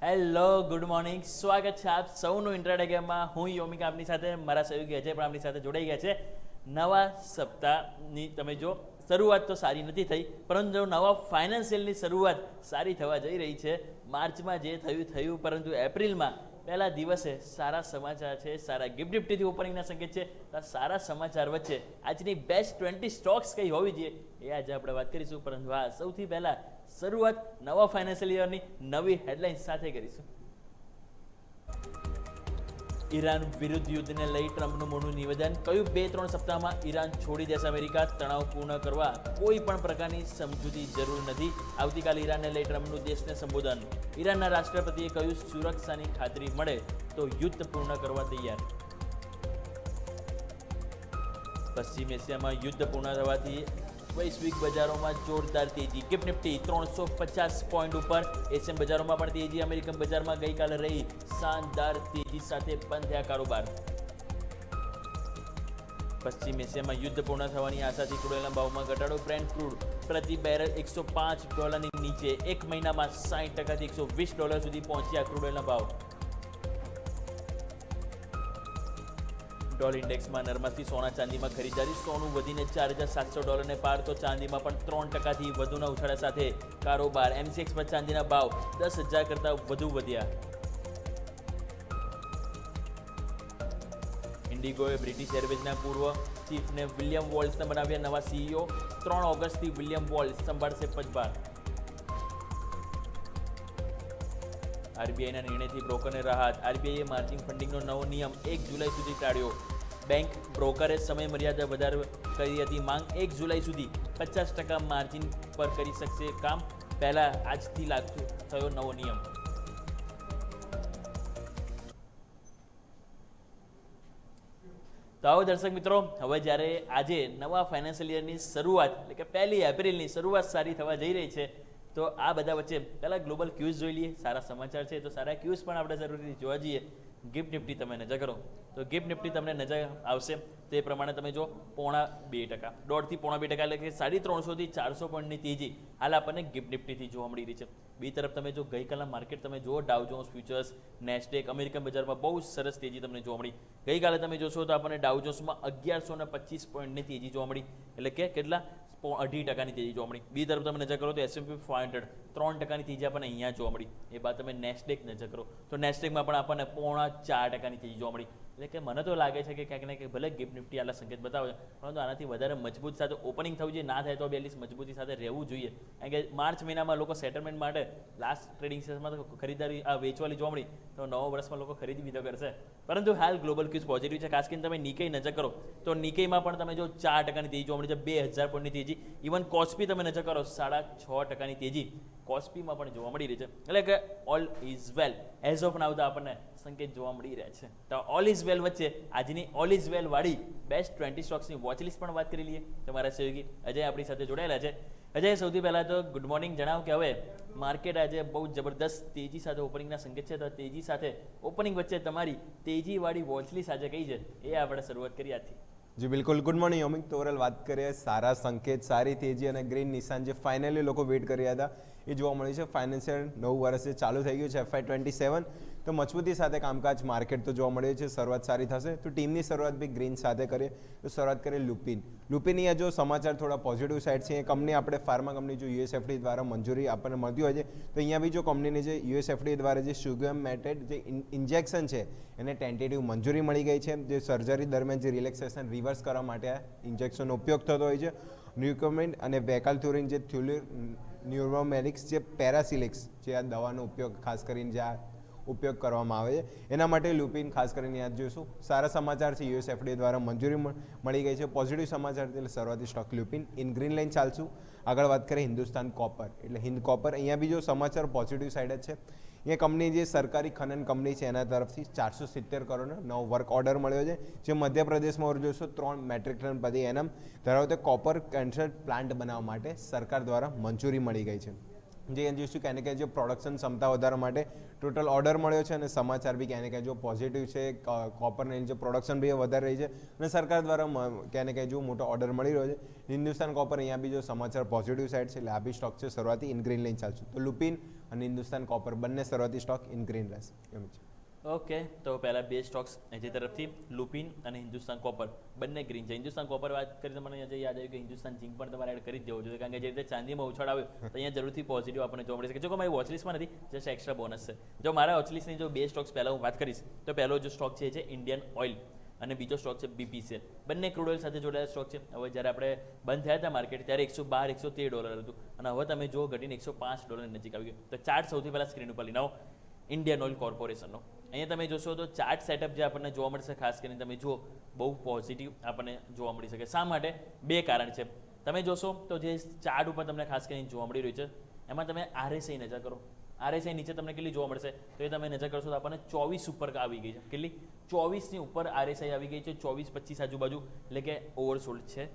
Hello good morning, સ્વાગત છે આપ સૌનું ઇન્ટ્રાડે ગેમમાં. હું યોમિક આપની સાથે, મારા સહયોગી અજય પણ આપની સાથે જોડાઈ ગયા છે. નવા સપ્તાહની તમે જો શરૂઆત તો સારી નથી થઈ, પરંતુ નવા ફાઇનાન્શિયલની શરૂઆત સારી થવા જઈ રહી છે. માર્ચમાં જે થયું, પરંતુ એપ્રિલમાં પહેલા દિવસે સારા સમાચાર છે, સારા ગિફ્ટ નિફ્ટીથી ઓપનિંગના સંકેત છે. સારા સમાચાર વચ્ચે આજની બેસ્ટ 20 સ્ટોક્સ કઈ હોવી જોઈએ એ આજે આપણે વાત કરીશું. પરંતુ હા, સૌથી પહેલાં શરૂઆત નવા ફાઇનાન્શિયલ યરની નવી હેડલાઇન્સ સાથે કરીશું. ઈરાન વિરુદ્ધ યુદ્ધને લઈ ટ્રમ્પનું મોટું નિવેદન. કયું 2-3 સપ્તાહમાં ઈરાન છોડી દેશે અમેરિકા. તણાવ પૂર્ણ કરવા કોઈ પણ પ્રકારની સમજૂતી જરૂર નથી. આવતીકાલે ઈરાનને લઈ ટ્રમ્પનું દેશને સંબોધન. ઈરાનના રાષ્ટ્રપતિએ કહ્યું, સુરક્ષાની ખાતરી મળે તો યુદ્ધ પૂર્ણ કરવા તૈયાર. પશ્ચિમ એશિયામાં યુદ્ધ પૂર્ણ થવાથી વૈશ્વિક બજારોમાં જોરદાર તેજી. ગિફ્ટ નિફ્ટી 350 પોઈન્ટ ઉપર. એશિયન બજારોમાં પણ તેજી. અમેરિકન બજારમાં ગઈકાલે રહી શાનદાર તેજી સાથે બંધ થયા કારોબાર. પશ્ચિમ એશિયામાં યુદ્ધ પૂર્ણ થવાની આશાથી ક્રૂડ ઓઇલના ભાવમાં ઘટાડો. બ્રેન્ટ ક્રૂડ પ્રતિ બેરલ $105 નીચે. એક મહિનામાં 60%થી $120 સુધી પહોંચ્યા ક્રૂડ ઓઇલના ભાવ. ડોલર ઇન્ડેક્સમાં નરમાથી સોના ચાંદીમાં ખરીદારી. સોનું વધીને $4,700 પાર, તો ચાંદીમાં પણ 3%થી વધુના ઉછાળા સાથે કારોબાર. MCX પર ચાંદીના ભાવ 10,000 કરતાં વધુ વધ્યા. ઇન્ડિગોએ બ્રિટિશ એરવેઝના પૂર્વ ચીફને વિલિયમ વોલ્સને બનાવ્યા નવા CEO. 3 ઓગસ્ટથી વિલિયમ વોલ્સ સંભાળશે પદભાર. આરબીઆઈના નિર્ણયથી બ્રોકરને રાહત. આરબીઆઈએ માર્જિન ફંડિંગનો નવો નિયમ 1 જુલાઈ સુધી ટાળ્યો. બેંક બ્રોકરે સમય મર્યાદા વધારે કરી હતી. માંગ 1 જુલાઈ સુધી 50% માર્જિન પર કરી શકશે કામ. પહેલા આજથી લાગુ થયો નવો નિયમ. તો આવો દર્શક મિત્રો, હવે જ્યારે આજે નવા ફાઇનાન્શિયલ યરની શરૂઆત એટલે કે 1 એપ્રિલની શરૂઆત સારી થવા જઈ રહી છે, તો આ બધા વચ્ચે પહેલાં ગ્લોબલ ક્યુઝ જોઈ લઈએ. સારા સમાચાર છે તો સારા ક્યુઝ પણ આપણે જરૂરી જોવા જઈએ. ગિફ્ટ નિફ્ટી તમે નજર કરો તો ગિફ્ટ નિફ્ટી તમને નજર આવશે. તે પ્રમાણે તમે જો 0.5%, 1.5 થી 0.5%, એટલે કે 350 થી 400 પોઈન્ટની તેજી હાલ આપણને ગિફ્ટ નિફ્ટીથી જોવા મળી રહી છે. બીજી તરફ તમે જો ગઈકાલના માર્કેટ તમે જુઓ, ડાઉ જોન્સ ફ્યુચર્સ, નેસ્ડેક, અમેરિકન બજારમાં બહુ સરસ તેજી તમને જોવા મળી. ગઈકાલે તમે જોશો તો આપણને ડાઉ જોન્સમાં 1125 પોઈન્ટની તેજી જોવા મળી, એટલે કે કેટલા 0.5%ની તેજી જોવા મળી. બીજી તરફ તમે નજર કરો તો S&P 500 3%ની તેજી આપણને અહીંયા જોવા મળી. એ બાદ તમે નેસ્ડેક નજર કરો તો નેસ્ડેકમાં પણ આપણને 0.4%ની તેજી જોવા મળી. એટલે કે મને તો લાગે છે કે ક્યાંક ને ક્યાંક ભલે ગિફ્ટ નિફ્ટી આટલા સંકેત બતાવે, પરંતુ આનાથી વધારે મજબૂત સાથે ઓપનિંગ થવું જોઈએ. ના થાય તો એટલીસ્ટ મજબૂતી સાથે રહેવું જોઈએ. કારણ કે માર્ચ મહિનામાં લોકો સેટલમેન્ટ માટે લાસ્ટ ટ્રેડિંગ સેશનમાં તો ખરીદારી વેચવાલી જોવા મળી, તો નવા વર્ષમાં લોકો ખરીદી બીજો કરશે. પરંતુ હાલ ગ્લોબલ ક્યુઝ પોઝિટિવ છે. ખાસ કરીને તમે નિકેઈ નજર કરો તો નિકેઈમાં પણ તમે જો 4%ની તેજી જોવા મળી છે. 2000 પોઈન્ટની તેજી. ઇવન કોસ્પી તમે નજર કરો 6.5%ની તેજી કોસ્પીમાં પણ જોવા મળી રહી છે. એટલે કે all is well as of નાઉ તો આપણને સંકેત જોવા મળી રહ્યા છે. તો ઓલ ઇઝ વેલ વચ્ચે આજની ઓલ ઇઝ વેલ વાળી બેસ્ટ 20 સ્ટોક્સની વોચ લિસ્ટ પણ વાત કરી લઈએ. તમારા સહયોગી અજય આપણી સાથે જોડાયેલા છે. અજય, સૌથી પહેલાં તો ગુડ મોર્નિંગ. જણાવો કે હવે માર્કેટ આજે બહુ જબરદસ્ત તેજી સાથે ઓપનિંગના સંકેત છે, તો તેજી સાથે ઓપનિંગ વચ્ચે તમારી તેજીવાળી વોચ લિસ્ટ આજે કઈ છે એ આપણે શરૂઆત કરી આજથી. જી બિલકુલ. Good morning Yomik. તો ઓવરઓલ વાત કરીએ, સારા સંકેત, સારી તેજી અને ગ્રીન નિશાન જે ફાઇનલી લોકો વેઇટ કરી રહ્યા હતા એ જોવા મળ્યું છે. ફાઇનાન્શિયલ નવું વર્ષ જે ચાલુ થઈ ગયું છે FY27, તો મજબૂતી સાથે કામકાજ માર્કેટ તો જોવા મળ્યું છે. શરૂઆત સારી થશે. તો ટીમની શરૂઆત બી ગ્રીન સાથે કરીએ તો શરૂઆત કરીએ લુપિન. લુપિનની જો સમાચાર થોડા પોઝિટિવ સાઇડ છે. એ કંપની આપણે ફાર્મા કંપની જો USFDA દ્વારા મંજૂરી આપણને મળતી હોય છે, તો અહીંયા બી જો કંપનીને જે USFDA દ્વારા જે સુગમેટેડ જે ઇન્જેક્શન છે એને ટેન્ટેટિવ મંજૂરી મળી ગઈ છે. જે સર્જરી દરમિયાન જે રિલેક્સેશન રિવર્સ કરવા માટે આ ઇન્જેક્શનનો ઉપયોગ થતો હોય છે. ન્યુકોમેન્ટ અને વેકાલ્થુરિન જે ન્યુરોમેરિક્સ જે પેરાસિલિક્સ જે આ દવાનો ઉપયોગ ખાસ કરીને જે આ ઉપયોગ કરવામાં આવે છે, એના માટે લુપિન ખાસ કરીને યાદ જોઈશું. સારા સમાચાર છે, USFDA દ્વારા મંજૂરી મળી ગઈ છે. પોઝિટિવ સમાચાર એટલે શરૂઆતી stock Lupin in green line ચાલશું. આગળ વાત કરીએ હિન્દુસ્તાન કોપર એટલે હિન્દ કોપર. અહીંયા બી જો સમાચાર પોઝિટિવ સાઇડ જ છે. અહીંયા કંપની જે સરકારી ખનન કંપની છે એના તરફથી 470 કરોડનો નવો વર્ક ઓર્ડર મળ્યો છે, જે મધ્યપ્રદેશમાં જોશો 3 મેટ્રિક ટન પ્રતિ એનમ ધરાવતો કોપર કન્સર્ટ પ્લાન્ટ બનાવવા માટે સરકાર દ્વારા મંજૂરી મળી ગઈ છે. જે જોઈશું ક્યાંને ક્યાં જે પ્રોડક્શન ક્ષમતા વધારવા માટે ટોટલ ઓર્ડર મળ્યો છે અને સમાચાર બી ક્યાંને ક્યાં જો પોઝિટિવ છે. કોપરની જે પ્રોડક્શન બી વધારી રહી છે અને સરકાર દ્વારા ક્યાંને ક્યાં જો મોટો ઓર્ડર મળી રહ્યો છે. હિન્દુસ્તાન કોપર અહીંયા બી જો સમાચાર પોઝિટિવ સાઇડ છે એટલે આ બી સ્ટોક છે શરૂઆતી ઇન ગ્રીન લઈને ચાલશું. તો લુપિન અને હિન્દુસ્તાન કોપર બંને શરૂઆતી સ્ટોક ઇન ગ્રીન રહેશે એમ છે. ઓકે, તો પહેલા બે સ્ટોક્સ જે તરફથી લુપિન અને હિન્દુસ્તાન કોપર બંને ગ્રીન છે. હિન્દુસ્તાન કોપર વાત કરી તો મને યાદ આવ્યું કે હિન્દુસ્તાન ઝિંક પણ તમારે એડ કરી જ દેવો જોઈએ, કારણ કે જે રીતે ચાંદીમાં ઉછાળ આવ્યો તો અહીંયા જરૂરથી પોઝિટિવ આપણને જોવા મળી શકે. જો કે મારી વોચલિસ્ટમાં નથી, જસ્ટ એક્સ્ટ્રા બોનસ છે. જો મારા વોચલિસ્ટની જો બે સ્ટોક્સ પહેલાં હું વાત કરીશ તો પહેલો જો સ્ટોક છે ઇન્ડિયન ઓઇલ અને બીજો સ્ટોક છે BPCL. બંને ક્રૂડ ઓઇલ સાથે જોડાયેલા સ્ટોક છે. હવે જ્યારે આપણે બંધ થયા હતા માર્કેટ ત્યારે $112-113 હતું અને હવે તમે જો ઘટીને $105 નજીક આવી ગયું. તો ચાર્ટ સૌથી પહેલાં સ્ક્રીન ઉપર લઈને આવો ઇન્ડિયન ઓઇલ કોર્પોરેશનનો. અહીંયા તમે જોશો તો ચાર્ટ સેટઅપ જે આપણને જોવા મળશે, ખાસ કરીને તમે જુઓ બહુ પોઝિટિવ આપણને જોવા મળી શકે. શા માટે? બે કારણ છે. તમે જોશો તો જે ચાર્ટ ઉપર તમને ખાસ કરીને જોવા મળી રહ્યું છે એમાં તમે RSI નજર કરો. RSI નીચે તમને કેટલી જોવા મળશે તો એ તમે નજર કરશો તો આપણને 24 ઉપર આવી ગઈ છે. કેટલી? 24ની ઉપર RSI આવી ગઈ છે, 24-25 આજુબાજુ, એટલે કે ઓવરસોલ્ડ છે.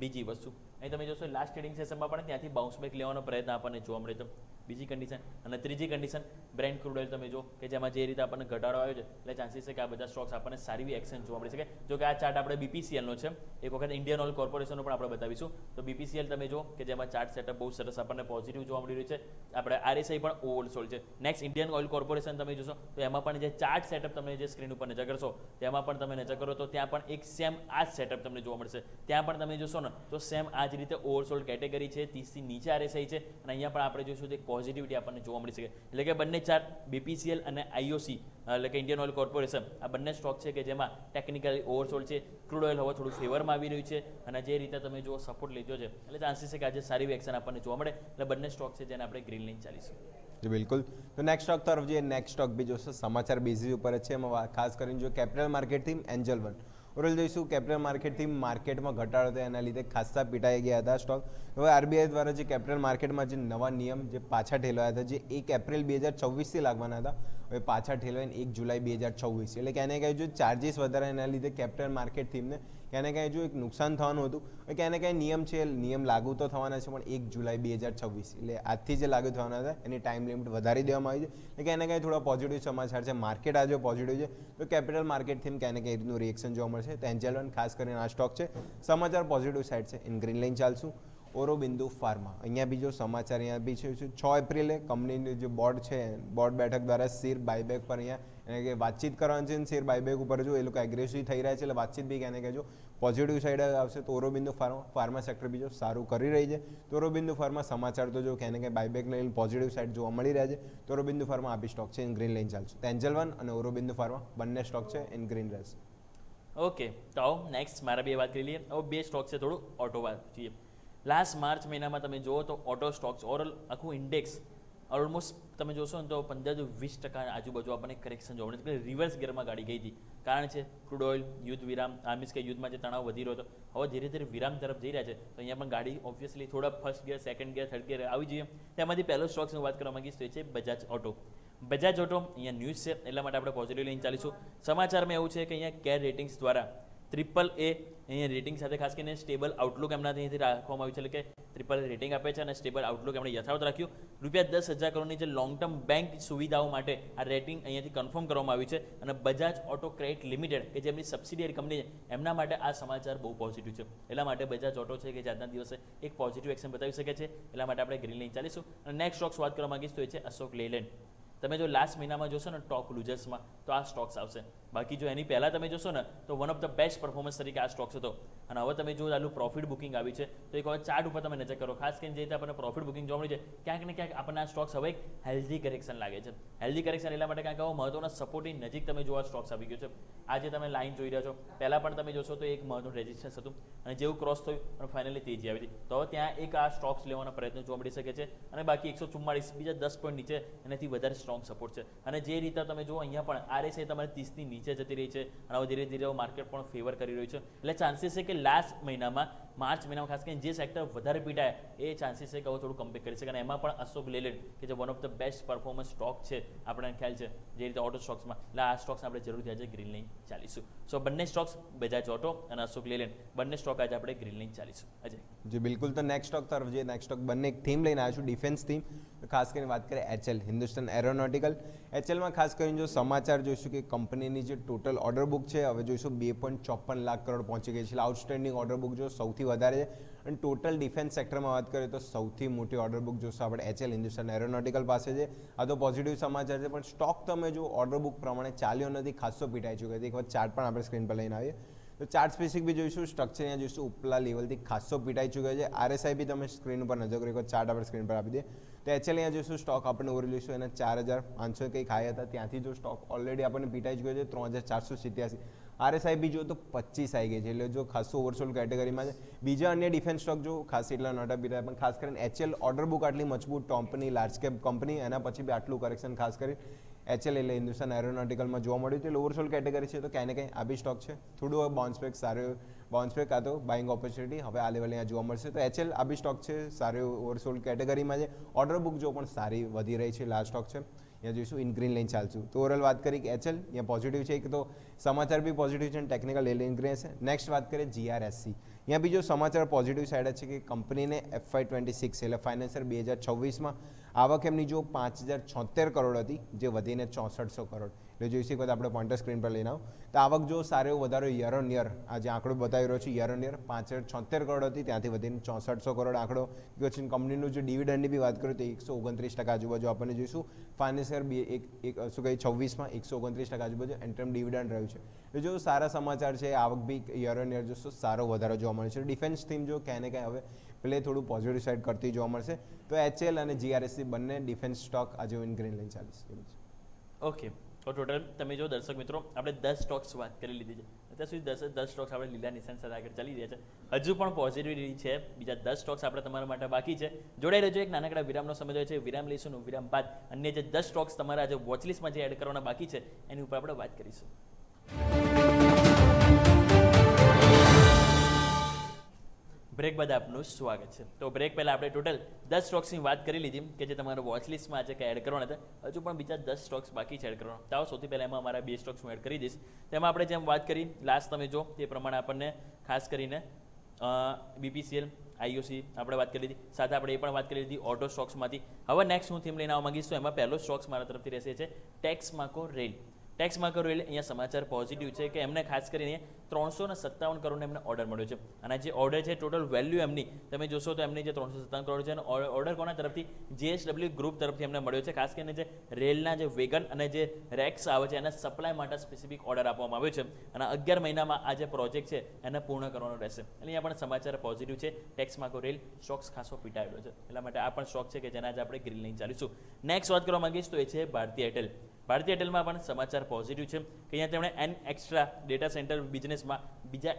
બીજી વસ્તુ અહીં તમે જોશો લાસ્ટ ટ્રેડિંગ સેશનમાં પણ ત્યાંથી બાઉન્સ બેક લેવાનો પ્રયત્ન આપણને જોવા મળે છે. બીજી કન્ડિશન. અને ત્રીજી કન્ડિશન બ્રેન્ટ ક્રૂડ ઓઇલ તમે જો કે જેમાં જે રીતે આપણને ઘટાડો આવ્યો છે એટલે ચાન્સીસ છે કે આ બધા સ્ટોક્સ આપણને સારી એવી એક્શન જોવા મળી શકે. જો કે આ ચાર્ટ આપણે BPCLનો છે, એક વખત ઇન્ડિયન ઓઇલ કોર્પોરેશનનો પણ આપણે બતાવીશું. તો BPCL તમે જો કે જેમાં ચાર્ટ સેટઅપ બહુ સરસ આપણને પોઝિટિવ જોવા મળી રહ્યું છે. આપણે RSI પણ ઓવરસોલ્ડ છે. નેક્સ્ટ ઇન્ડિયન ઓઇલ કોર્પોરેશન તમે જોશો તો એમાં પણ જે ચાર્ટ સેટઅપ તમે જે સ્ક્રીન ઉપર નજર કરશો તેમાં પણ તમે નજર કરો તો ત્યાં પણ એક સેમ આ જ સેટઅપ તમને જોવા મળશે. ત્યાં પણ તમે જોશો ને તો સેમ આ જ રીતે ઓવરસોલ્ડ કેટેગરી છે, 30થી નીચે RSI છે અને અહીંયા પણ આપણે જોઈશું તો પોઝિટિવિટી આપણને જોવા મળી શકે. એટલે કે બંને ચાર્ટ BPCL અને IOC એટલે કે ઇન્ડિયન ઓઇલ કોર્પોરેશન આ બંને સ્ટોક છે કે જેમાં ટેકનિકલી ઓવરસોલ્ડ છે. ક્રૂડ ઓઇલ હવે થોડું ફેવરમાં આવી રહ્યું છે અને જે રીતે તમે જો સપોર્ટ લીધો છે એટલે ચાન્સીસ છે કે આજે સારી એક્શન આપણને જોવા મળે. એટલે બંને સ્ટોક છે જેને આપણે ગ્રીન લઈને ચાલીશું. જી બિલકુલ. તો નેક્સ્ટ સ્ટોક તરફ જઈએ. નેક્સ્ટ સ્ટોક બી જોશો સમાચાર બેઝિસ ઉપર જ છે. એમાં ખાસ કરીને જો capital market theme Angel one overall જોઈશું. કેપિટલ માર્કેટ થીમ માર્કેટમાં ઘટાડો થયો એના લીધે ખાસ્સા પીટાઈ ગયા હતા સ્ટોક. હવે RBI દ્વારા જે કેપિટલ માર્કેટમાં જે નવા નિયમ જે પાછા ઠેલવાયા હતા જે 1 એપ્રિલ 2024થી લાગવાના હતા હવે પાછા ઠેલવાઈને 1 જુલાઈ 2024, એટલે ક્યાંને ક્યાંય જો ચાર્જીસ વધારે એના લીધે કેપિટલ માર્કેટ થીમને ક્યાંને ક્યાંય જો એક નુકસાન થવાનું હતું. હવે ક્યાંને ક્યાંય નિયમ છે, નિયમ લાગુ તો થવાના છે પણ 1 જુલાઈ 2024 એટલે આજથી જે લાગુ થવાના હતા એની ટાઈમ લિમિટ વધારી દેવામાં આવી છે. એટલે ક્યાંને ક્યાંય થોડા પોઝિટિવ સમાચાર છે. માર્કેટ આજે પોઝિટિવ છે તો કેપિટલ માર્કેટ થીમ ક્યાંને ક્યાંય રીતનું રિએક્શન જોવા મળશે. તો એન્જલ વન ખાસ કરીને આ સ્ટોક છે સમાચાર પોઝિટિવ સાઇડ છે. ઇન ગ્રીન લઈને ચાલશું. ઓરોબિંદુ ફાર્મા અહીંયા બીજો સમાચાર અહીંયા બી છે 6 એપ્રિલે કંપનીની જે બોર્ડ છે બોર્ડ બેઠક દ્વારા શેર બાયબેક પર અહીંયા એને કે વાતચીત કરવાની છે. શેર બાયબેક ઉપર જો એ લોકો એગ્રેસિવ થઈ રહ્યા છે એટલે વાતચીત બી ક્યાંને કહેજો પોઝિટિવ સાઈડ આવશે. તો ઓરોબિંદુ ફાર્મા સેક્ટર બીજો સારું કરી રહી છે. તો ઓરોબિંદુ ફાર્મા સમાચાર તો જો ક્યાંને ક્યાંય બાયબેક લઈને પોઝિટિવ સાઈડ જોવા મળી રહ્યા છે. તો ઓરોબિંદુ ફાર્મા આપી સ્ટોક છે ઇન ગ્રીન લઈને ચાલશું. તો એન્જલ વન અને ઓરોબિંદુ ફાર્મા બંને સ્ટોક છે ઇન ગ્રીન રહેશે. ઓકે, તો આવો નેક્સ્ટ મારા બે વાત કરી લઈએ. હવે બે સ્ટોક છે થોડું ઓટો વાત જોઈએ. લાસ્ટ માર્ચ મહિનામાં તમે જુઓ તો ઓટો સ્ટોક્સ ઓવરઓલ આખું ઇન્ડેક્સ ઓલમોસ્ટ તમે જોશો ને તો 15-20% આજુબાજુ આપણને કરેક્શન જોવા મળે છે. રિવર્સ ગિયરમાં ગાડી ગઈ હતી. કારણ છે ક્રૂડ ઓઇલ યુદ્ધ વિરામ, મીન્સ કે યુદ્ધમાં જે તણાવ વધી રહ્યો હતો હવે ધીરે ધીરે વિરામ તરફ જઈ રહ્યા છે. તો અહીંયા પણ ગાડી ઓબ્વિયસલી થોડા first gear, second gear, third gear આવી જોઈએ. તેમાંથી પહેલો સ્ટોક્સની વાત કરવા માંગીશ તો એ છે બજાજ ઓટો. બજાજ ઓટો અહીંયા ન્યૂઝ છે એટલા માટે આપણે પોઝિટિવ લઈને ચાલીશું. સમાચારમાં એવું છે કે અહીંયા કેર રેટિંગ્સ દ્વારા AAA અહીંયા રેટિંગ સાથે ખાસ કરીને સ્ટેબલ આઉટલુક એમનાથી અહીંથી રાખવામાં આવ્યું છે. એટલે કે AAA રેટિંગ આપે છે અને સ્ટેબલ આઉટલુક એમણે યથાવત રાખ્યું. ₹10,000 કરોડની જે લોંગ ટર્મ બેંક સુવિધાઓ માટે આ રેટિંગ અહીંયાથી કન્ફર્મ કરવામાં આવ્યું છે. અને બજાજ ઓટો ક્રેડિટ લિમિટેડ કે જે એમની સબસિડિયરી કંપની છે એમના માટે આ સમાચાર બહુ પોઝિટિવ છે. એટલા માટે બજાજ ઓટો છે કે જે આજના દિવસે એક પોઝિટિવ એક્શન બતાવી શકે છે. એટલા માટે આપણે ગ્રીન લઈને ચાલીશું. અને નેક્સ્ટ સ્ટોક્સ વાત કરવા માંગીશ તો એ છે અશોક લેલેન્ડ. તમે જો લાસ્ટ મહિનામાં જોશો ને ટોપ લૂઝર્સમાં તો આ સ્ટોક્સ આવશે. બાકી જો એની પહેલાં તમે જોશો ને તો one of the best performance તરીકે આ સ્ટોક્સ હતો. અને હવે તમે જો આટલું પ્રોફિટ બુકિંગ આવી છે તો એક હવે ચાર્ટ ઉપર તમે નજર કરો. ખાસ કરીને જે રીતે આપણને પ્રોફિટ બુકિંગ જોવા મળી છે ક્યાંક ને ક્યાંક આપણને આ સ્ટોક્સ હવે એક હેલ્ધી કરેક્શન લાગે છે. હેલ્ધી કરેક્શન એટલા માટે કારણ કે હવે મહત્વના સપોર્ટની નજીક તમે જો આ સ્ટોક્સ આવી ગયો છે. આજે તમે લાઇન જોઈ રહ્યા છો પહેલાં પણ તમે જોશો તો એક મહત્વનું રેઝિસ્ટન્સ હતું અને જેવું ક્રોસ થયું અને ફાઇનલી તેજી આવી હતી. તો હવે ત્યાં એક આ સ્ટોક્સ લેવાનો પ્રયત્ન જોવા મળી શકે છે. અને બાકી 144 બીજા 10 પોઈન્ટ નીચે એનાથી વધારે સ્ટ્રોંગ સપોર્ટ છે. અને જે રીતે તમે જુઓ અહીંયા પણ RSI તમારે 30ની નીચે જતી રહી છે અને હવે ધીરે ધીરે માર્કેટ પણ ફેવર કરી રહ્યું છે. એટલે ચાન્સીસ છે કે લાસ્ટ મહિનામાં માર્ચ મહિનામાં ખાસ કરીને જે સેક્ટર વધારે પીડાય એ ચાન્સીસ છે કે હવે થોડું કમ્પેર કરી શકે. અને એમાં પણ અશોક લેલેન્ડ કે જે one of the best performance stock છે આપણને ખ્યાલ છે જે રીતે ઓટો સ્ટોક્સમાં, એટલે આ સ્ટોક્સ આપણે જરૂરથી આજે ગ્રીન લાઈન ચાલીશું. સો બંને સ્ટોક્સ બજાજ ઓટો અને અશોક લેલેન્ડ બંને સ્ટોક આજે આપણે ગ્રીન લાઈન ચાલીશું. અજય જી બિલકુલ. તો નેક્સ્ટ સ્ટોક તરફ જે નેક્સ્ટ સ્ટોક બંને એક થીમ લઈને આવ્યો છું, ડિફેન્સ થીમ. તો ખાસ કરીને વાત કરીએ HL હિન્દુસ્તાન એરોનોટિકલ. HLમાં ખાસ કરીને જો સમાચાર જોઈશું કે કંપનીની જે ટોટલ ઓર્ડર બુક છે હવે જોઈશું 2.54 લાખ કરોડ પહોંચી ગઈ છે. એટલે આઉટસ્ટેન્ડિંગ ઓર્ડર બુક જો સૌથી વધારે છે. અને ટોટલ ડિફેન્સ સેક્ટરમાં વાત કરીએ તો સૌથી મોટી ઓર્ડર બુક જોશું આપણે HL હિન્દુસ્તાન એરોનોટિકલ પાસે છે. આ તો પોઝિટિવ સમાચાર છે, પણ સ્ટોક તમે જો ઓર્ડર બુક પ્રમાણે ચાલ્યો નથી, ખાસો પીટાઈ ચૂક્યો છે. એક વખત ચાર્ટ પણ આપણે સ્ક્રીન પર લઈને આવીએ તો ચાર્ટ સ્પેસિફિક બી જોઈશું, સ્ટ્રક્ચર અહીંયા જોઈશું ઉપલા લેવલથી ખાસો પીટાઈ ચૂક્યો છે. RSI બી તમે સ્ક્રીન ઉપર નજર કરો, એક વખત ચાર્ટ આપણે સ્ક્રીન પર આપી દઈએ તો HL અહીંયા જોઈશું સ્ટોક આપણે ઓવર જોઈશું એના 4500 કંઈક હાઈ હતા, ત્યાંથી જો સ્ટોક ઓલરેડી આપણને પીટાઈ ચૂક્યો છે 3487. RSI બી જો તો 25 આવી ગઈ છે, એટલે જો ખાસું ઓવરસોલ્ડ કેટેગરીમાં છે. બીજા અન્ય ડિફેન્સ સ્ટોક જો ખાસ એટલા નોટા પીટાય, પણ ખાસ કરીને HL ઓર્ડર બુક આટલી મજબૂત ટોપની લાર્જ કેપ કંપની, એના પછી બી આટલું કરેક્શન ખાસ કરી HL એટલે હિન્દુસ્તાન એરોનોટિકલમાં જોવા મળ્યું છે. એટલે ઓવરસોલ્ડ કેટેગરી છે તો ક્યાંય ને ક્યાંય આ બી સ્ટોક છે. થોડું બાઉન્સ બેક, સારું બાઉન્સ બેક, આ તો બાઇંગ ઓપોર્ચ્યુનિટી હવે આ લેવલે અહીંયા જોવા મળશે. તો HL આ બી સ્ટોક છે, સારું ઓવરસોલ્ડ કેટેગરીમાં છે. ઓર્ડર બુક જો પણ સારી વધી રહી છે, લાર્જ સ્ટોક છે. અહીંયા જોઈશું ઇન ગ્રીન લાઈન ચાલશું. તો ઓવરઓલ વાત કરીએ કે HL અહીંયા પોઝિટિવ છે, એક તો સમાચાર બી પોઝિટિવ છે અને ટેકનિકલ ઇન ગ્રીન છે. નેક્સ્ટ વાત કરીએ GRSC. અહીંયા બીજો સમાચાર પોઝિટિવ સાઈડ છે કે કંપનીને FY26 એટલે ફાઇનાન્સિયર 2026માં આવક એમની જો 5076 કરોડ હતી, જે વધીને 6400 કરોડ. એટલે જોઈશું એક વખત આપણે પોઈન્ટર સ્ક્રીન પર લઈને આવો તો આવક જો સારો એવો વધારો યર ઓન યર, આ જે આંકડો બતાવી રહ્યો છે યર ઓન યર 5076 કરોડ હતી, ત્યાંથી વધીને 6400 કરોડ આંકડો. કંપનીનું જો ડિવિડન્ડની બી વાત કરીએ તો 129% આજુબાજુ આપણને જોઈશું. ફાઇનાન્સિયર શું કહે 26માં 129% આજુબાજુ એન્ટરમ ડિવિડન્ડ રહ્યું છે. એટલે જો સારા સમાચાર છે, આવક બી યર ઓન યર જોશો સારો વધારો જોવા મળે છે. ડિફેન્સ થીમ જો ક્યાંય ને ક્યાંય હવે પ્લે થોડું પોઝિટિવ સાઈડ કરતી જોવા મળશે. તો HL અને GRSC બંને ડિફેન્સ સ્ટોક આજે ઇન ગ્રીન લાઈન ચાલીશે. ઓકે, તો ટોટલ તમે જો દર્શક મિત્રો આપણે 10 સ્ટોક્સ વાત કરી લીધી છે. અત્યાર સુધી 10 સ્ટોક્સ આપણે લીલા નિશાન સાથે આગળ ચાલી રહ્યા છે. હજુ પણ પોઝિટિવિટી છે, બીજા 10 સ્ટોક્સ આપણે તમારા માટે બાકી છે. જોડાઈ રહેજો, એક નાનકડા વિરામનો સમય હોય છે. વિરામ લઈશું, વિરામ બાદ અન્ય જે 10 સ્ટોક્સ તમારા જે વોચલિસ્ટમાં જે એડ કરવાના બાકી છે એની ઉપર આપણે વાત કરીશું. બ્રેક બાદ આપનું સ્વાગત છે. તો બ્રેક પહેલાં આપણે ટોટલ 10 સ્ટોક્સની વાત કરી લીધી કે જે તમારા વોચલિસ્ટમાં આજે એડ કરવાના હતા. હજુ પણ બીજા 10 સ્ટોક્સ બાકી છે એડ કરવાના. તો સૌથી પહેલાં એમાં અમારા 2 સ્ટોક્સ હું એડ કરી દઈશ. તેમાં આપણે જેમ વાત કરી લાસ્ટ તમે જો તે પ્રમાણે આપણને ખાસ કરીને BPCL, IOC આપણે વાત કરી લીધી, સાથે આપણે એ પણ વાત કરી લીધી ઓટો સ્ટોક્સમાંથી. હવે નેક્સ્ટ હું થીમ લઈને આવવા માંગીશ. તો એમાં પહેલો સ્ટોક્સ મારા તરફથી રહેશે છે ટેક્સમાકો રેલ. ટેક્સમાકો રેલ અહીંયા સમાચાર પોઝિટિવ છે કે એમને ખાસ કરીને 357 કરોડનો એમને ઓર્ડર મળ્યો છે. અને જે ઓર્ડર છે ટોટલ વેલ્યુ એમની તમે જોશો તો એમની જે 357 કરોડ છે એનો ઓર્ડર કોના તરફથી JSW ગ્રુપ તરફથી એમને મળ્યો છે. ખાસ કરીને જે રેલના જે વેગન અને જે રેક્સ આવે છે એના સપ્લાય માટે સ્પેસિફિક ઓર્ડર આપવામાં આવ્યો છે. અને 11 મહિનામાં આ જે પ્રોજેક્ટ છે એને પૂર્ણ કરવાનો રહેશે. એટલે અહીંયા પણ સમાચાર પોઝિટિવ છે. ટેક્સમાકો રેલ સ્ટોક્સ ખાસો પીટાયેલો છે, એટલા માટે આ પણ સ્ટોક છે કે જેના આજે આપણે ગ્રીન લાઈન ચાલીશું. નેક્સ્ટ વાત કરવા માંગીશ તો એ છે ભારતીય એરટેલ. ભારતીય એરટેલમાં પણ સમાચાર પોઝિટિવ છે કે અહીંયા તેમણે એક્સ્ટ્રા ડેટા સેન્ટર બિઝનેસમાં બીજા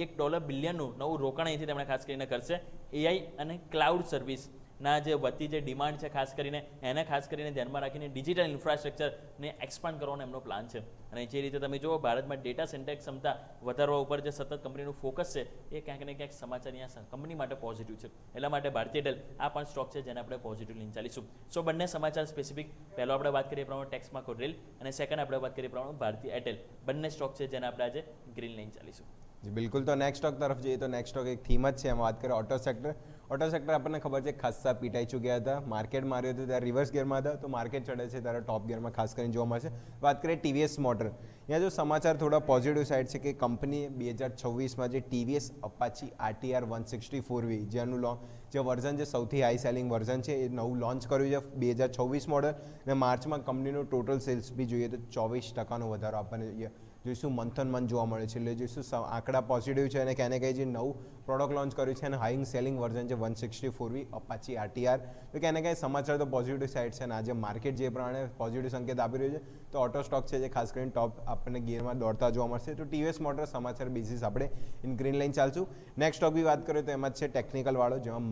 $1 બિલિયનનું નવું રોકાણ અહીંથી તેમણે ખાસ કરીને કરશે. AI અને ક્લાઉડ સર્વિસના જે વધતી જે ડિમાન્ડ છે ખાસ કરીને એને ખાસ કરીને ધ્યાનમાં રાખીને ડિજિટલ ઇન્ફ્રાસ્ટ્રક્ચરને એક્સપાન્ડ કરવાનો એમનો પ્લાન છે. અને જે રીતે તમે જુઓ ભારતમાં ડેટા સેન્ટર ક્ષમતા વધારવા ઉપર જે સતત કંપનીનું ફોકસ છે એ ક્યાંક ને ક્યાંક સમાચાર અહીંયા કંપની માટે પોઝિટિવ છે. એટલા માટે ભારતીય એરટેલ આ પણ સ્ટોક છે જેને આપણે પોઝિટિવ લઈને ચાલીશું. સો બંને સમાચાર સ્પેસિફિક, પહેલો આપણે વાત કરીએ પ્રમાણે ટેક્સમાકો રેલ અને સેકન્ડ આપણે વાત કરીએ પ્રમાણે ભારતીય એરટેલ. બંને સ્ટોક છે જેને આપણે આજે ગ્રીન લઈને ચાલીશું. જી બિલકુલ. તો નેક્સ્ટ સ્ટોક તરફ જઈએ તો નેક્સ્ટ સ્ટોક એક થીમ જ છે. એમાં વાત કરીએ ઓટો સેક્ટર. ઓટો સેક્ટર આપણને ખબર છે ખાસ્સા પીટાઈ ચૂક્યા હતા. માર્કેટ માર્યો હતું ત્યારે રિવર્સ ગિયરમાં હતા, તો માર્કેટ ચડે છે ત્યારે ટોપ ગિયરમાં ખાસ કરીને જોવા મળશે. વાત કરીએ TVS મોટર. અહીંયા જો સમાચાર થોડા પોઝિટિવ સાઇડ છે કે કંપનીએ 2026માં જે TVS અપાચી RTR 164V જેનું જે વર્ઝન છે સૌથી હાઈ સેલિંગ વર્ઝન છે એ નવું લોન્ચ કર્યું છે 2026 મોડલ. અને માર્ચમાં કંપનીનું ટોટલ સેલ્સ બી જોઈએ તો 24% વધારો આપણને જોઈશું મંથ ઓન મંથ જોવા મળે છે. એટલે જોઈશું આંકડા પોઝિટિવ છે અને ક્યાંને ક્યાંય જે નવું પ્રોડક્ટ લોન્ચ કર્યું છે અને હાઈંગ સેલિંગ વર્ઝન છે 164V અપાચી RTR. તો ક્યાંને ક્યાંય સમાચાર તો પોઝિટિવ સાઇડ છે અને આજે માર્કેટ જે પ્રમાણે પોઝિટિવ સંકેત આપી રહ્યું છે તો ઓટો સ્ટોક છે જે ખાસ કરીને ટોપ આપણને ગિયરમાં દોડતા જોવા મળશે. તો TVS મોટર સમાચાર બેઝિસ આપણે ઇન ગ્રીન લાઇન ચાલશું. નેક્સ્ટ સ્ટોક બી વાત કરીએ તો એમાં જ છે ટેકનિકલ વાળો, જેમાં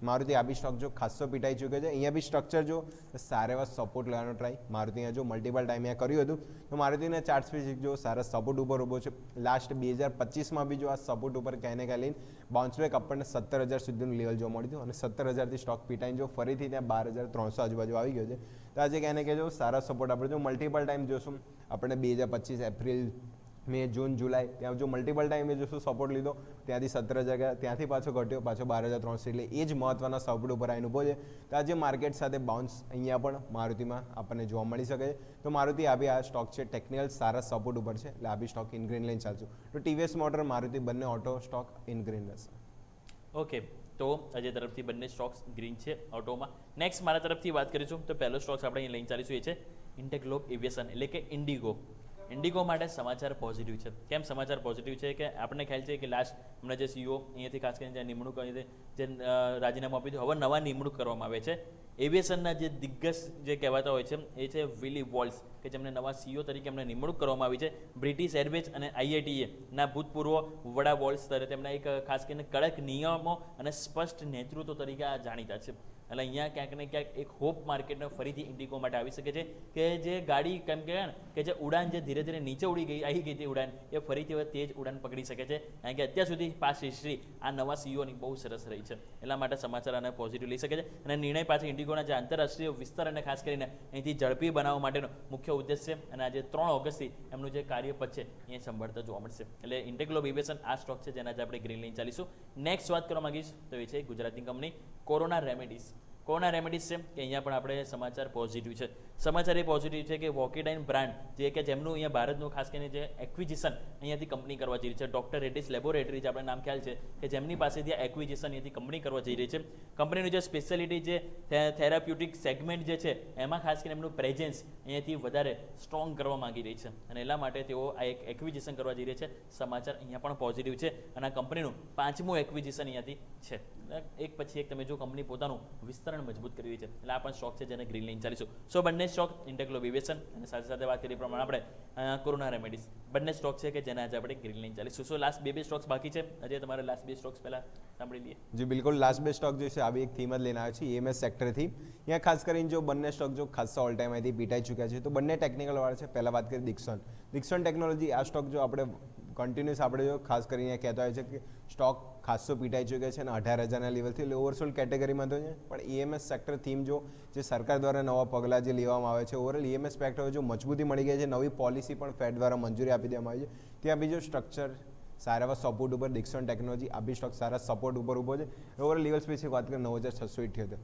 મારુતિ આ બી સ્ટોક જો ખાસો પીટાઈ ચૂક્યો છે. અહીંયા બી સ્ટ્રક્ચર જો સારા એવા સપોર્ટ લેવાનો ટ્રાય મારુતિ અહીંયા જો મલ્ટિપલ ટાઈમ અહીંયા કર્યું હતું તો મારુતિના ચાર્ટ સ્પેસિફિક જો સારા સપોર્ટ ઉપર ઊભો છે. લાસ્ટ 2025માં બી જો આ સપોર્ટ ઉપર ક્યાંને ક્યાં લઈને બાઉન્સ બેક આપણને 17,000 સુધીનું લેવલ જોવા મળ્યું હતું અને 17,000થી સ્ટોક પીટાઈને જો ફરીથી ત્યાં 12,300 આજુબાજુ આવી ગયો છે. તો આજે ક્યાંને ક્યાં જો સારા સપોર્ટ આપણે જો મલ્ટિપલ ટાઈમ જોશું આપણે 2025 એપ્રિલ, મે, જૂન, જુલાઈ ત્યાં જો મલ્ટિપલ ટાઈમે જોશું સપોર્ટ લીધો ત્યાંથી 17,000 ગયા, ત્યાંથી પાછો ઘટ્યો, પાછો 12,300 એટલે એ જ મહત્ત્વના સપોર્ટ ઉપર આવીને ઊભો છે. તો આજે માર્કેટ સાથે બાઉન્સ અહીંયા પણ મારુતિમાં આપણને જોવા મળી શકે છે. તો મારુતિ આ બી આ સ્ટોક છે ટેકનિકલ સારા સપોર્ટ ઉપર છે એટલે આ બી સ્ટોક ઇન ગ્રીન લઈને ચાલશું. તો TVS મોટર મારુતિ બંને ઓટો સ્ટોક ઇન ગ્રીન રહેશે. ઓકે, તો અજય તરફથી બંને સ્ટોક્સ ગ્રીન છે ઓટોમાં. નેક્સ્ટ મારા તરફથી વાત કરીશું તો પહેલો સ્ટોક્સ આપણે અહીં લઈને ચાલીશું એ છે ઇન્ટેગ્લોબ એવિએશન એટલે કે ઇન્ડિગો માટે સમાચાર પોઝિટિવ છે. કેમ સમાચાર પોઝિટિવ છે કે આપણને ખ્યાલ છે કે લાસ્ટ હમણાં જે CEO અહીંયાથી ખાસ કરીને જે નિમણૂક જે રાજીનામું આપ્યું હતું, હવે નવા નિમણૂક કરવામાં આવે છે. એવિએશનના જે દિગ્ગજ જે કહેવાતા હોય છે એ છે વિલી વોલ્સ કે જેમને નવા CEO તરીકે એમને નિમણૂક કરવામાં આવી છે. બ્રિટિશ એરવેઝ અને IATA ના ભૂતપૂર્વ વડા વોલ્સ તરીકે તેમના એક ખાસ કરીને કડક નિયમો અને સ્પષ્ટ નેતૃત્વ તરીકે આ જાણીતા છે. એટલે અહીંયા ક્યાંક ને ક્યાંક એક હોપ માર્કેટને ફરીથી ઇન્ડિગો માટે આવી શકે છે કે જે ગાડી કેમ કહેવાય ને કે જે ઉડાન જે ધીરે ધીરે નીચે આવી ગઈ હતી ઉડાન, એ ફરીથી હવે તેજ ઉડાન પકડી શકે છે. કારણ કે અત્યાર સુધી પાસ્ટ હિસ્ટ્રી આ નવા CEOની બહુ સરસ રહી છે. એટલા માટે સમાચાર આને પોઝિટિવ લઈ શકે છે અને નિર્ણય પાછળ ઇન્ડિગોના જે આંતરરાષ્ટ્રીય વિસ્તાર અને ખાસ કરીને અહીંથી ઝડપી બનાવવા માટેનો મુખ્ય ઉદ્દેશ છે અને આજે 3 ઓગસ્ટથી એમનું જે કાર્યપદ છે એ સંભાળતા જોવા મળશે. એટલે ઇન્ટેગ્લોબ એવિએશન આ સ્ટોક છે જેના આપણે ગ્રીન લઈને ચાલીશું. નેક્સ્ટ વાત કરવા માંગીશ તો એ છે ગુજરાતની કંપની કોરોના રેમેડીઝ છે કે અહીંયા પણ આપણે સમાચાર પોઝિટિવ છે. સમાચાર એ પોઝિટિવ છે કે વોકીડાઇન બ્રાન્ડ જે કે જેમનું અહીંયા ભારતનું ખાસ કરીને જે એક્વિઝિશન અહીંયાથી કંપની કરવા જઈ રહી છે, ડોક્ટર રેડ્ડીઝ લેબોરેટરીઝ આપણે નામ ખ્યાલ છે કે જેમની પાસેથી આ એક્વિઝિશન અહીંયાથી કંપની કરવા જઈ રહી છે. કંપનીનું જે સ્પેશિયાલિટી જે થેરાપ્યુટિક સેગમેન્ટ જે છે એમાં ખાસ કરીને એમનું પ્રેઝન્સ અહીંયાથી વધારે સ્ટ્રોંગ કરવા માંગી રહી છે અને એટલા માટે તેઓ આ એક એક્વિઝિશન કરવા જઈ રહી છે. સમાચાર અહીંયા પણ પોઝિટિવ છે અને આ કંપનીનું 5મું એક્વિઝિશન અહીંયાથી છે. એક પછી એક તમે જો કંપની પોતાનું વિસ્તરણ મજબૂત કરી રહી છે એટલે આ પણ સ્ટોક છે જેને ગ્રીન લઈને ચાલીશું. સો બંને સ્ટોક ઇન્ટેગ્લોબ એવિએશન અને સાથે સાથે વાત કરી પ્રમાણે આપણે કોરોના રેમેડીઝ બંને સ્ટોક છે કે જેને આજે આપણે ગ્રીન લઈને ચાલીશું. સો લાસ્ટ બે સ્ટોક્સ બાકી છે. આજે તમારે લાસ્ટ 2 સ્ટોક્સ પહેલા સાંભળી લઈએ. જી બિલકુલ, લાસ્ટ 2 સ્ટોક જે છે આવી એક થીમ જ લઈને આવ્યો છે EMS સેક્ટરથી. અહીંયા ખાસ કરીને જો બંને સ્ટોક જો ખાસા ઓલ ટાઈમ અહીંથી પીટાઈ ચૂક્યા છે તો બંને ટેકનિકલ વાળા છે. પહેલાં વાત કરીએ દિક્સોન ટેકનોલોજી. આ સ્ટોક જો આપણે કન્ટિન્યુઅસ આપણે જો ખાસ કરીને કહેતા હોય છે કે સ્ટોક ખાસો પીટાઈ ચૂક્યો છે અને 18,000ના લેવલથી ઓવરસોલ્ડ કેટેગરીમાં તો છે. પણ EMS સેક્ટર થીમ જો જે સરકાર દ્વારા નવા પગલાં જે લેવામાં આવે છે ઓવરઓલ EMS સેક્ટર જો મજબૂતી મળી ગઈ છે, નવી પોલિસી પણ ફેડ દ્વારા મંજૂરી આપી દેવામાં આવી છે. ત્યાં બીજો સ્ટ્રક્ચર સારા એવા સપોર્ટ ઉપર દિક્સોન ટેકનોલોજી આ બી સ્ટોક સારા સપોર્ટ ઉપર ઊભો છે. ઓવરઓલ લેવલ સ્પેસિફિક વાત કરીએ 9,678.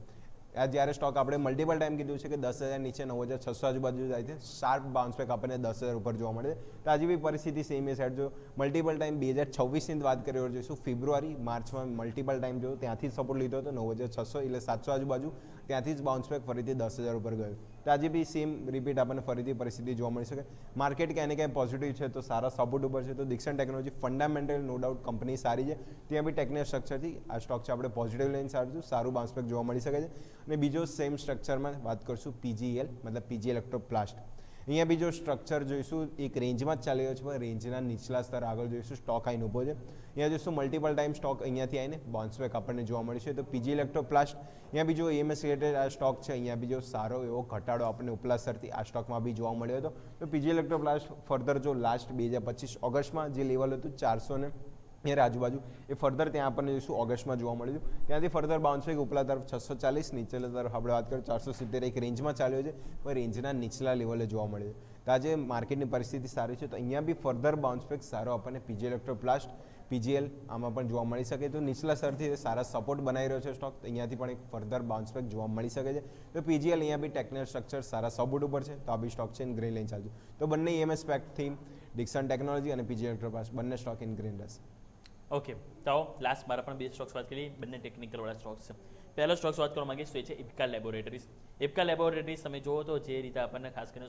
આ જ્યારે સ્ટોક આપણે મલ્ટિપલ ટાઈમ કીધું છે કે 10,000 નીચે 9,600 આજુબાજુ જાય છે, શાર્પ બાઉન્સ બેક આપણને 10,000 ઉપર જોવા મળે છે. તો આજે બી પરિસ્થિતિ સેમ એ સાઈડ જો મલ્ટિપલ ટાઈમ 2026ની વાત કરીએ જોઈશું ફેબ્રુઆરી માર્ચમાં મલ્ટિપલ ટાઈમ જો ત્યાંથી જ સપોર્ટ લીધો હતો 9,600 એટલે 700 આજુબાજુ, ત્યાંથી જ બાઉન્સ બેક ફરીથી 10,000 ઉપર ગયું. તો આજે બી સેમ રિપીટ આપણને ફરીથી પરિસ્થિતિ જોવા મળી શકે. માર્કેટ ક્યાંય ને ક્યાંય પોઝિટિવ છે તો સારા સપોર્ટ ઉપર છે. તો Dixon technology fundamental no doubt company સારી છે. ત્યાં બી ટેકનિકલ સ્ટ્રક્ચરથી આ સ્ટોક છે આપણે પોઝિટિવ લઈને સારું બાઉન્સ બેક જોવા મળી શકે છે. અને બીજો સેમ સ્ટ્રક્ચરમાં વાત કરશું PGEL મતલબ PG ઇલેક્ટ્રોપ્લાસ્ટ. અહીંયા બીજો સ્ટ્રક્ચર જોઈશું એક રેન્જમાં જ ચાલી રહ્યો છે પણ રેન્જના નીચલા સ્તર આગળ જોઈશું સ્ટોક આઈને ઊભો છે. અહીંયા જોઈશું મલ્ટિપલ ટાઈમ સ્ટોક અહીંયાથી આવીને બાઉન્સ બેક આપણને જોવા મળ્યું છે. તો PG ઇલેક્ટ્રોપ્લાસ્ટ અહીંયા બીજો EMS રિલેટેડ આ સ્ટોક છે. અહીંયા બીજો સારો એવો ઘટાડો આપણને ઉપલા સ્તરથી આ સ્ટોકમાં બી જોવા મળ્યો હતો. તો PG ઇલેક્ટ્રોપ્લાસ્ટ ફર્ધર જો લાસ્ટ 2025 ઓગસ્ટમાં જે લેવલ હતું 400 આજુબાજુ એ ફર્ધર ત્યાં આપણને જોઈશું ઓગસ્ટમાં જોવા મળ્યું હતું. ત્યાંથી ફર્ધર બાઉન્સ બેક ઉપલા તરફ 640, નીચેલા તરફ આપણે વાત કરીએ 470 એક રેન્જમાં ચાલ્યો છે પણ રેન્જના નીચલા લેવલે જોવા મળે છે. તો આજે માર્કેટની પરિસ્થિતિ સારી છે તો અહીંયા બી ફર્ધર બાઉન્સ બેક સારો આપણને PG ઇલેક્ટ્રોપ્લાસ્ટ PGL આમાં પણ જોવા મળી શકે. તો નીચલા સ્તરથી સારા સપોર્ટ બનાવી રહ્યો છે સ્ટોક, અહીંયાથી પણ એક ફર્ધર બાઉન્સ બેક જોવા મળી શકે છે. તો PGL અહીંયા બી ટેકનિકલ સ્ટ્રક્ચર સારા સપોર્ટ ઉપર છે તો આ બી સ્ટોક છે ઇન ગ્રીન લઈને ચાલજો. તો બંને EMS પેક થીમ દિક્સન ટેકનોલોજી અને PG ઇલેક્ટ્રોપ્લાસ્ટ બંને સ્ટોક ઇન ગ્રીન રહેશે. ઓકે, તો લાસ્ટ મારા પણ 2 સ્ટોક્સ વાત કરી, બંને ટેકનિકલ વાળા સ્ટોક્સ છે. પહેલો સ્ટોક્સ વાત કરવા માંગીશ તો એ છે ઇપ્કા લેબોરેટરીઝ. ઇપ્કા લેબોરેટરીઝ તમે જુઓ તો જે રીતે આપણને ખાસ કરીને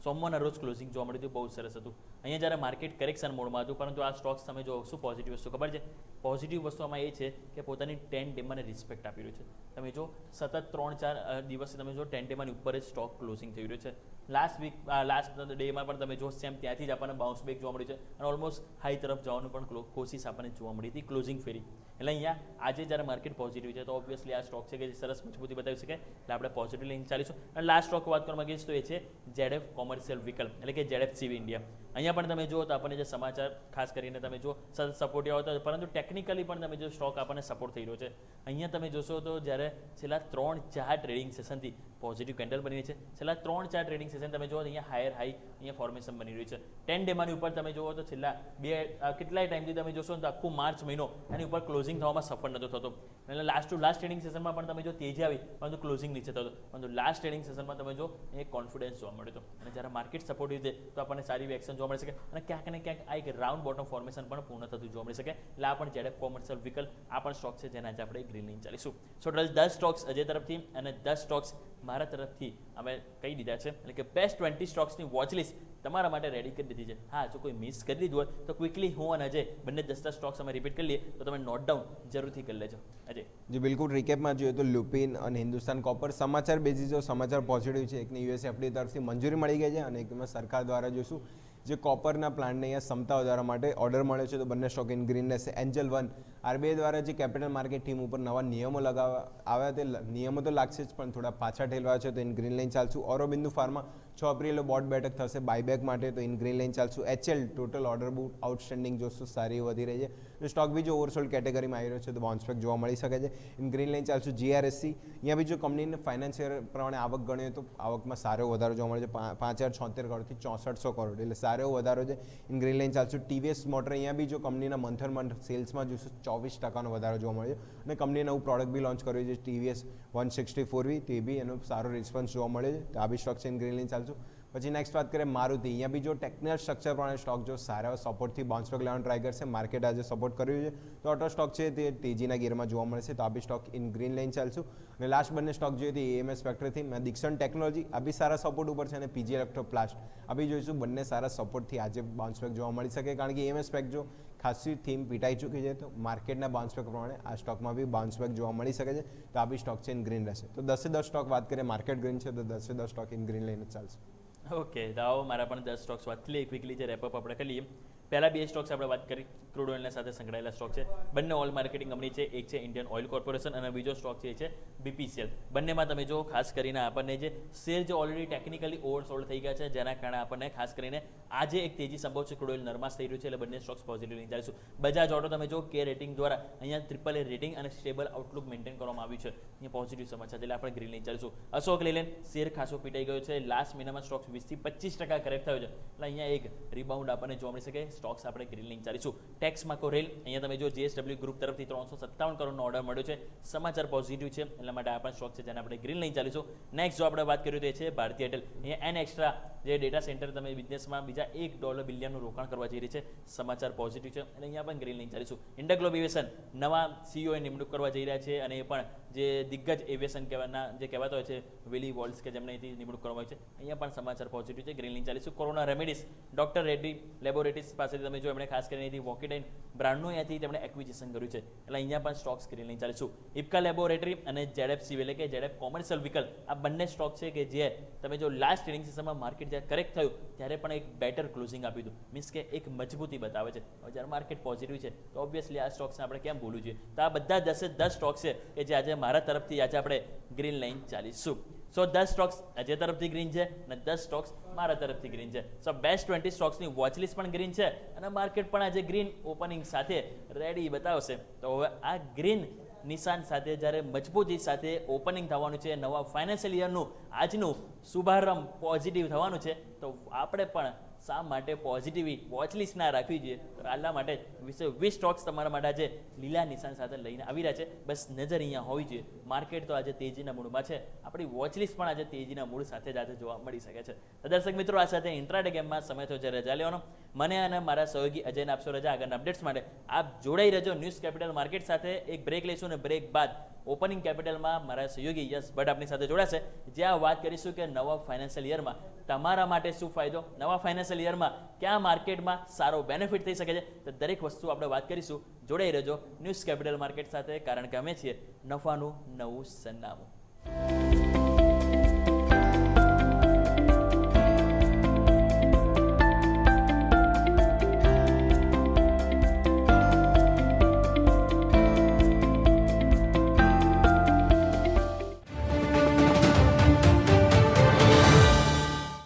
સોમવારના રોજ ક્લોઝિંગ જોવા મળ્યું હતું, બહુ સરસ હતું. અહીંયા જ્યારે માર્કેટ કરેક્શન મોડમાં હતું, પરંતુ આ સ્ટોક્સ તમે જો શું પોઝિટિવ વસ્તુ ખબર છે? પોઝિટિવ વસ્તુ આમાં એ છે કે પોતાની 10 ડેમાં રિસ્પેક્ટ આપી રહ્યું છે. તમે જો સતત 3-4 દિવસે તમે જો 10 ડેમાં ઉપર જ સ્ટોક ક્લોઝિંગ થઈ રહ્યું છે. લાસ્ટ ડેમાં પણ તમે જો સેમ ત્યાંથી જ આપણને બાઉન્સ બેક જોવા મળ્યું છે અને ઓલમોસ્ટ હાઈ તરફ જવાનું પણ કોશિશ આપણને જોવા મળી હતી ક્લોઝિંગ ફેરી. એટલે અહીંયા આજે જ્યારે માર્કેટ પોઝિટિવ છે તો ઓબ્વિયસલી આ સ્ટોક છે કે જે સરસ મજબૂતી બતાવી શકે, એટલે આપણે પોઝિટિવ લઈને ચાલીશું. અને લાસ્ટ સ્ટોક વાત કરવા માંગીશ તો એ છે ZF કોમર્શિયલ વ્હીકલ, એટલે કે ZFCV ઇન્ડિયા. અહીંયા પણ તમે જુઓ તો આપણને જે સમાચાર ખાસ કરીને તમે જો સતત સપોર્ટિવ આવતા, પરંતુ ટેકનિકલી પણ તમે જો સ્ટોક આપણને સપોર્ટ થઈ રહ્યો છે. અહીંયા તમે જોશો તો જ્યારે છેલ્લા 3-4 ટ્રેડિંગ સેશનથી પોઝિટિવ કેન્ડલ બની રહી છે. છેલ્લા 3-4 ટ્રેડિંગ સેશન તમે જુઓ અહીંયા હાયર હાઈ અહીંયા ફોર્મેશન બની રહ્યું છે. 10 ડેમાંની ઉપર તમે જુઓ તો છેલ્લા કેટલાય ટાઈમથી તમે જોશો તો આખું માર્ચ મહિનો એની ઉપર ક્લોઝિંગ થવામાં સફળ નહોતો થતો. એટલે લાસ્ટ ટ્રેડિંગ સેશનમાં પણ તમે જો તેજી આવી, પરંતુ ક્લોઝિંગ નીચે થતો. પરંતુ લાસ્ટ ટ્રેડિંગ સેશનમાં તમે જો એ કોન્ફિડન્સ જોવા મળ્યો હતો. અને જ્યારે માર્કેટ સપોર્ટિવ છે તો આપણને સારી એવી એક્શન જોવા મળી શકે અને ક્યાંક ને ક્યાંક આ એક રાઉન્ડ બોટમ ફોર્મેશન પણ પૂર્ણ થતું જોવા મળી શકે. એટલે આ પણ ZF કોમર્શિયલ વ્હીકલ આ પણ સ્ટોક છે જેના આજે આપણે ગ્રીન લઈને ચાલીશું. સો ટોટલ 10 સ્ટોક્સ અજય તરફથી અને 10 સ્ટોક્સ મારા તરફથી અમે કહી દીધા છે, એટલે કે બેસ્ટ 20 સ્ટોક્સની વોચ લિસ્ટ તમારા માટે રેડી કરી દીધી છે. હા, જો કોઈ મિસ કરી દીધું હોય તો ક્વિકલી હું અને અજય બંને 10 સ્ટોક્સ અમે રિપીટ કરી લઈએ તો તમે નોટ ડાઉન જરૂરથી કરી લેજો. અજય જે બિલકુલ રિકેપમાં જોઈએ તો લ્યુપિન અને હિન્દુસ્તાન કોપર સમાચાર બેઝિસ જો સમાચાર પોઝિટિવ છે. એકને યુએસએફડી તરફથી મંજૂરી મળી ગઈ છે અને એકમાં સરકાર દ્વારા જોઈશું જે કોપરના પ્લાન્ટને અહીંયા ક્ષમતા વધારવા માટે ઓર્ડર મળ્યો છે, તો બંને સ્ટોક ઇન ગ્રીન રહેશે. એન્જલ વન આરબીઆઈ દ્વારા જે કેપિટલ માર્કેટ ટીમ ઉપર નવા નિયમો આવ્યા, તે નિયમો તો લાગશે જ પણ થોડા પાછા ઠેલવા છે, તો ઇન ગ્રીન લાઈન ચાલશું. ઓરોબિંદુ ફાર્મા 6 એપ્રિલે બોર્ડ બેઠક થશે બાયબેક માટે, તો ઇન ગ્રીન લાઈન ચાલશું. HL total order book outstanding જોશું સારી વધી રહી છે. સ્ટોક બી જો ઓવરસોલ્ડ કેટેગરીમાં આવી રહ્યો છે તો બાઉન્સ બેક જોવા મળી શકે છે. ઇન ગ્રીન લાઈન ચાલશું. GRSC અહીંયા બી જો કંપનીને ફાઇનાન્શિયર પ્રમાણે આવક ગણીએ તો આવકમાં સારો વધારો જોવા મળે છે, 5076 કરોડથી 6400 કરોડ, એટલે સારો વધારો છે. ઇન ગ્રીન લાઈન ચાલશું. TVS મોટર અહીંયા બી જો કંપનીના મંથ સેલ્સમાં જોઈશું 24% વધારો જોવા મળ્યો છે અને કંપનીએ નવું પ્રોડક્ટ બી લોન્ચ કર્યું છે TVS 164V, તે બી એનો સારો રિસ્પોન્સ જોવા મળે છે, તો આ બી સ્ટોક છે ઇન ગ્રીન લાઈન ચાલશું. પછી નેક્સ્ટ વાત કરીએ મારુતિ. અહીંયા બી જો ટેકનિકલ સ્ટ્રક્ચર પ્રમાણે સ્ટોક જો સારા એવા સપોર્ટથી બાઉન્સ બેક લેવાનો ટ્રાય કરશે, માર્કેટ આજે સપોર્ટ કર્યું છે તો ઓટો સ્ટોક છે તે તેજીના ગેરમાં જોવા મળશે, તો આ બી સ્ટોક ઇન ગ્રીન લાઈન ચાલશું. અને લાસ્ટ બંને સ્ટોક જોઈએ તો EMS ફેક્ટરથી દિક્સન ટેકનોલોજી આ બી સારા સપોર્ટ ઉપર છે અને PG ઇલેક્ટ્રોપ્લાસ્ટ આ બી જોઈશું, બંને સારા સપોર્ટથી આજે બાઉન્સ બેક જોવા મળી શકે, કારણ કે EMS પેક જો ખાસી થીમ પીટાઈ ચૂકી છે તો માર્કેટના બાઉન્સ બેક પ્રમાણે આ સ્ટોકમાં બી બાઉન્સ બેક જોવા મળી શકે છે, તો આ બી સ્ટોક છે ઇન ગ્રીન રહેશે. તો 10 સ્ટોક વાત કરીએ, માર્કેટ ગ્રીન છે તો 10 સ્ટોક ઇન ગ્રીન લઈને ચાલશે. ઓકે, તો આવો મારા પણ 10 સ્ટોક્સ વાત લઈએ ક્વિકલી, જે રેપઅપ આપણે કરી લઈએ. પહેલા 2 સ્ટોક્સ આપણે વાત કરી ક્રૂડ ઓઇલના સાથે સંકળાયેલા સ્ટોક છે. બંને ઓઇલ માર્કેટિંગ કંપની છે, એક છે ઇન્ડિયન ઓઇલ કોર્પોરેશન અને બીજો સ્ટોક છે એ છે BPCL. બંનેમાં તમે જો ખાસ કરીને આપણને જે શેર જે ઓલરેડી ટેકનિકલી ઓવરસોલ્ડ થઈ ગયા છે, જેના કારણે આપણને ખાસ કરીને આજે એક તેજી સંભવ છે, ક્રૂડ ઓઇલ નરમાશ થઈ રહ્યું છે, એટલે બંને સ્ટોક્સ પોઝિટિવ લઈને ચાલીશું. બજાજ ઓટો તમે જો કે રેટિંગ દ્વારા અહીંયા AAA રેટિંગ અને સ્ટેબલ આઉટલુક મેન્ટેન કરવામાં આવ્યું છે, અહીંયા પોઝિટિવ સમાચાર, એટલે આપણે ગ્રીન લઈને ચાલીશું. અશોક લેલેન્ડ શેર ખાસો પીટાઈ ગયો છે, લાસ્ટ મહિનામાં સ્ટોક્સ 20-25% કરેક્ટ થયો છે, એટલે અહીંયા એક રિબાઉન્ડ આપણને જોવા મળી શકે, સ્ટોક્સ આપણે ગ્રીન લઈને ચાલીશું. ટેક્સમાકો રેલ અહીંયા તમે જો JSW ગ્રુપ તરફથી 357 કરોડનો ઓર્ડર મળ્યો છે, સમાચાર પોઝિટિવ છે, એટલા માટે આ પણ સ્ટોક છે જેને આપણે ગ્રીન લઈને ચાલીશું. નેક્સ્ટ જો આપણે વાત કરીએ તો એ છે ભારતીય એરટેલ. અહીંયા એન એક્સ્ટ્રા જે ડેટા સેન્ટર તમે બિઝનેસમાં બીજા $1 બિલિયનનું રોકાણ કરવા જઈ રહી છે, સમાચાર પોઝિટિવ છે, એટલે અહીંયા પણ ગ્રીન લઈને ચાલીશું. ઇન્ડગ્લોબ એવિએશન નવા CEO નિમણૂક કરવા જઈ રહ્યા છે અને એ પણ જે દિગ્ગજ એવિએશન જે કહેવાતા હોય છે વિલી વોલ્સ કે જેમને અહીંથી નિમણૂક કરવામાં આવી છે, અહીંયા પણ સમાચાર પોઝિટિવ છે, ગ્રીન લઈને ચાલીશું. Corona remedies doctor Reddy laboratories પાસેથી તમે જો એમણે ખાસ કરીને અહીંથી વોકીડાઇન બ્રાન્ડનું અહીંયાથી તેમણે એક્વિઝિશન કર્યું છે, એટલે અહીંયા પણ સ્ટોક્સ ગ્રીન લઈને ચાલીશું. ઇપ્કા લેબોરેટરી અને ZFCV એટલે કે ZF કોમર્શિયલ વ્હીકલ આ બંને સ્ટોક છે કે જે તમે જો લાસ્ટ ટ્રેડિંગ સેશનમાં માર્કેટ જ્યારે કરેક્ટ થયું ત્યારે પણ એક બેટર ક્લોઝિંગ આપ્યું હતું, મીન્સ કે એક મજબૂતી બતાવે છે. હવે જ્યારે માર્કેટ પોઝિટિવ છે તો ઓબ્વિયસલી આ સ્ટોક્સને આપણે કેમ ભૂલવું જોઈએ, તો આ બધા 10 સ્ટોક છે કે જે આજે મારા તરફથી આજે આપણે ગ્રીન લાઈન ચાલીશું. સો 10 સ્ટોક્સ અજય તરફથી ગ્રીન છે અને 10 સ્ટોક્સ મારા તરફથી ગ્રીન છે. સો બેસ્ટ 20 સ્ટોક્સની વોચ લિસ્ટ પણ ગ્રીન છે અને માર્કેટ પણ આજે ગ્રીન ઓપનિંગ સાથે રેડી બતાવશે. તો હવે આ ગ્રીન નિશાન સાથે જ્યારે મજબૂતી સાથે ઓપનિંગ થવાનું છે, નવા ફાઇનાન્શિયલ યરનું આજનું શુભારંભ પોઝિટિવ થવાનું છે, તો આપણે પણ શા માટે પોઝિટિવ વોચ લિસ્ટ ના રાખવી જોઈએ, તો આટલા માટે 20 સ્ટોક્સ તમારા માટે આજે લીલા નિશાન સાથે લઈને આવી રહ્યા છે. બસ નજર અહીંયા હોવી જોઈએ. માર્કેટ તો આજે તેજીના મૂડમાં છે, આપણી વોચ લિસ્ટ પણ આજે તેજીના મૂડ સાથે જ આજે જોવા મળી શકે છે. તો દર્શક મિત્રો, આ સાથે ઇન્ટ્રાડે ગેમમાં સમય થયો છે રજા લેવાનો. મને અને મારા સહયોગી અજયને આપશો રજા. આગળના અપડેટ્સ માટે આપ જોડાઈ રહેજો ન્યૂઝ કેપિટલ માર્કેટ સાથે. એક બ્રેક લઈશું અને બ્રેક બાદ ઓપનિંગ કેપિટલમાં મારા સહયોગી યસ ભટ્ટ આપની સાથે જોડાશે, જ્યાં વાત કરીશું કે નવા ફાઇનાન્શિયલ યરમાં તમારા માટે શું ફાયદો, નવા ફાઇનાન્શિયલ યરમાં ક્યાં માર્કેટમાં સારો બેનિફિટ થઈ શકે છે, તો દરેક વસ્તુ આપણે વાત કરીશું. જોડાઈ રહેજો ન્યૂઝ કેપિટલ માર્કેટ સાથે, કારણ કે અમે છીએ નફાનું નવું સરનામું.